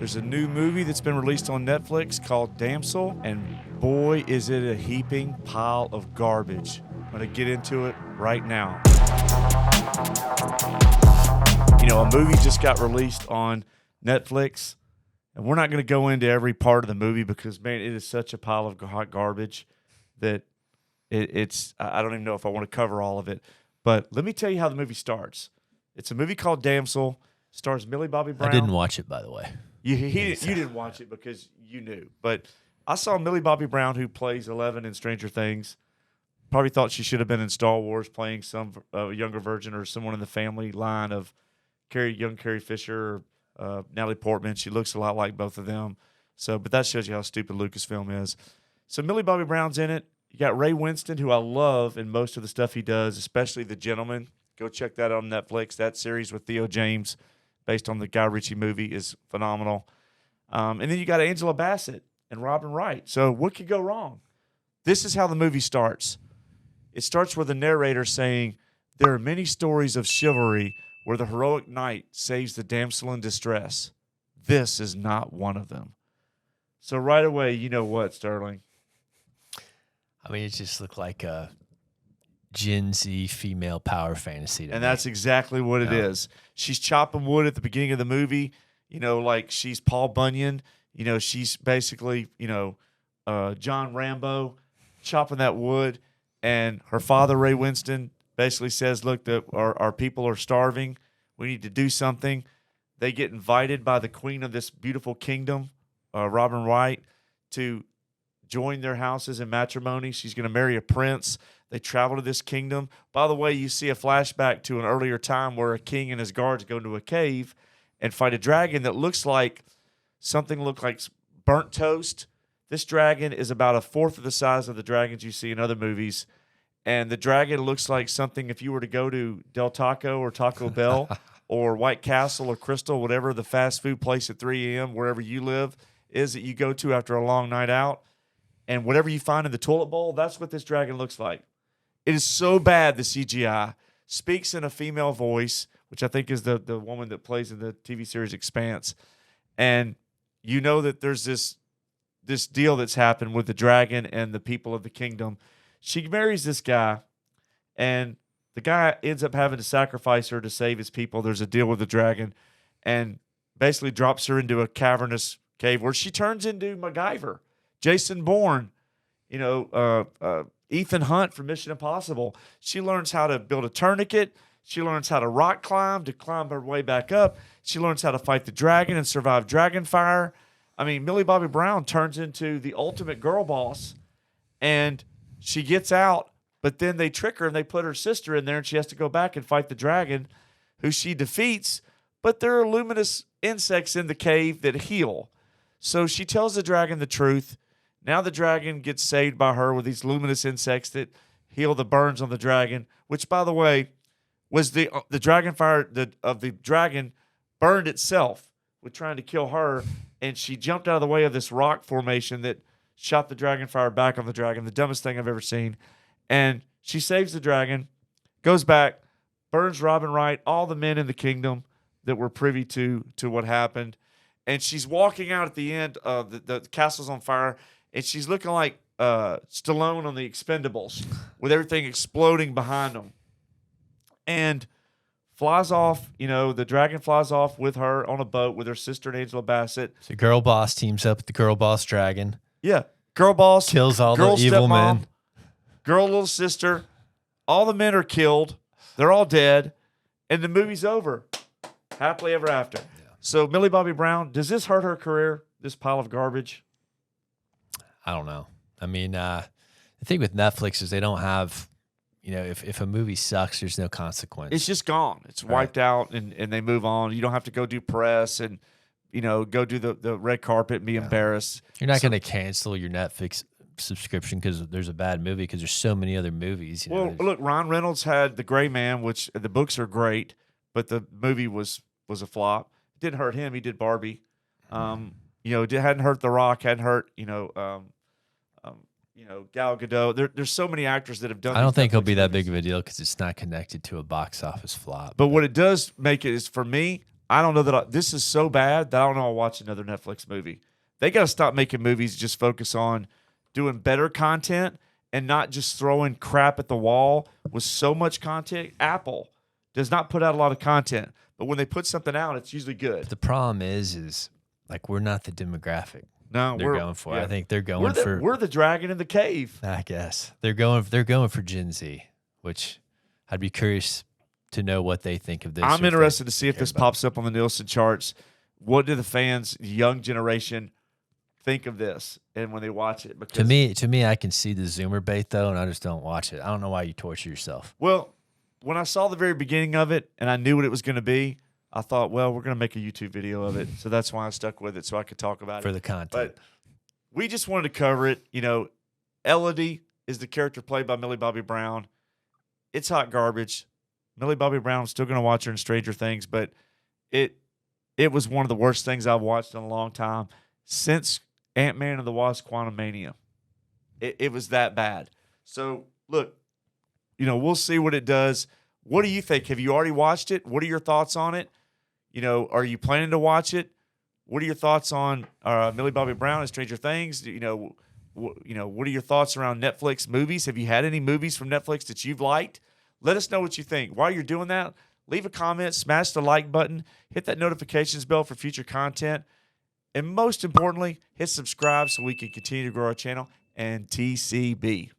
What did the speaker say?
There's a new movie that's been released on Netflix called Damsel, and boy, is it a heaping pile of garbage. I'm going to get into it right now. You know, a movie just got released on Netflix, and we're not going to go into every part of the movie because, man, it is such a pile of hot garbage that it's I don't even know if I want to cover all of it. But let me tell you how the movie starts. It's a movie called Damsel. Stars Millie Bobby Brown. I didn't watch it, by the way. You didn't watch it because you knew. But I saw Millie Bobby Brown, who plays Eleven in Stranger Things. Probably thought she should have been in Star Wars playing some younger version or someone in the family line of young Carrie Fisher or Natalie Portman. She looks a lot like both of them. So, but that shows you how stupid Lucasfilm is. So Millie Bobby Brown's in it. You got Ray Winston, who I love in most of the stuff he does, especially The Gentleman. Go check that out on Netflix. That series with Theo James, based on the Guy Ritchie movie, is phenomenal. And then you got Angela Bassett and Robin Wright. So what could go wrong? This is how the movie starts. It starts with the narrator saying, "There are many stories of chivalry where the heroic knight saves the damsel in distress. This is not one of them." So right away, you know what, Sterling? I mean, it just looked like a Gen Z female power fantasy to me. And that's exactly what it is. She's chopping wood at the beginning of the movie, you know, like she's Paul Bunyan. You know, she's basically, you know, John Rambo chopping that wood. And her father, Ray Winston, basically says, look, our people are starving. We need to do something. They get invited by the queen of this beautiful kingdom, Robin Wright, to join their houses in matrimony. She's going to marry a prince. They travel to this kingdom. By the way, you see a flashback to an earlier time where a king and his guards go into a cave and fight a dragon that looks like burnt toast. This dragon is about a fourth of the size of the dragons you see in other movies. And the dragon looks like something if you were to go to Del Taco or Taco Bell or White Castle or Crystal, whatever the fast food place at 3 a.m., wherever you live, is that you go to after a long night out. And whatever you find in the toilet bowl, that's what this dragon looks like. It is so bad, the CGI. Speaks in a female voice, which I think is the woman that plays in the TV series Expanse. And you know that there's this deal that's happened with the dragon and the people of the kingdom. She marries this guy, and the guy ends up having to sacrifice her to save his people. There's a deal with the dragon, and basically drops her into a cavernous cave where she turns into MacGyver, Jason Bourne, you know, Ethan Hunt from Mission Impossible. She learns how to build a tourniquet. She learns how to rock climb to climb her way back up. She learns how to fight the dragon and survive dragon fire. I mean, Millie Bobby Brown turns into the ultimate girl boss, and she gets out, but then they trick her and they put her sister in there, and she has to go back and fight the dragon, who she defeats. But there are luminous insects in the cave that heal. So she tells the dragon the truth. Now the dragon gets saved by her with these luminous insects that heal the burns on the dragon, which, by the way, was the dragon fire of the dragon burned itself with trying to kill her, and she jumped out of the way of this rock formation that shot the dragon fire back on the dragon, the dumbest thing I've ever seen. And she saves the dragon, goes back, burns Robin Wright, all the men in the kingdom that were privy to what happened. And she's walking out at the end of the castle's on fire, and she's looking like Stallone on the Expendables with everything exploding behind them. And flies off, you know, the dragon flies off with her on a boat with her sister and Angela Bassett. So girl boss teams up with the girl boss dragon. Yeah. Girl boss. Kills all the evil men. Girl little sister. All the men are killed. They're all dead. And the movie's over. Happily ever after. Yeah. So Millie Bobby Brown, does this hurt her career, this pile of garbage? I don't know. I mean, the thing with Netflix is they don't have, you know, if a movie sucks, there's no consequence. It's just gone. It's wiped out, and they move on. You don't have to go do press and, you know, go do the red carpet and be embarrassed. You're not going to cancel your Netflix subscription because there's a bad movie, because there's so many other movies. You know, look, Ryan Reynolds had The Gray Man, which the books are great, but the movie was a flop. It didn't hurt him. He did Barbie. You know, it hadn't hurt The Rock, hadn't hurt, Gal Gadot. There's so many actors that have done. I don't think it'll be that big of a deal because it's not connected to a box office flop. But what it does make it is, for me, I don't know that this is so bad that I don't know I'll watch another Netflix movie. They got to stop making movies just focus on doing better content and not just throwing crap at the wall with so much content. Apple does not put out a lot of content, but when they put something out, it's usually good. The problem is like we're not the demographic. No, they're going for. Yeah. I think they're going for. We're the dragon in the cave. I guess they're going for Gen Z, which I'd be curious to know what they think of this. I'm interested to see if this pops up on the Nielsen charts. What do the fans, young generation, think of this and when they watch it? Because to me, I can see the Zoomer bait though, and I just don't watch it. I don't know why you torture yourself. Well, when I saw the very beginning of it and I knew what it was going to be, I thought, well, we're going to make a YouTube video of it. So that's why I stuck with it so I could talk about it. For the content. But we just wanted to cover it. You know, Elodie is the character played by Millie Bobby Brown. It's hot garbage. Millie Bobby Brown, I'm still going to watch her in Stranger Things, but it was one of the worst things I've watched in a long time since Ant-Man and the Wasp: Quantumania. It was that bad. So, look, you know, we'll see what it does. What do you think? Have you already watched it? What are your thoughts on it? You know, are you planning to watch it? What are your thoughts on Millie Bobby Brown and Stranger Things? You know, what are your thoughts around Netflix movies? Have you had any movies from Netflix that you've liked? Let us know what you think. While you're doing that, leave a comment, smash the like button, hit that notifications bell for future content, and most importantly, hit subscribe so we can continue to grow our channel and TCB.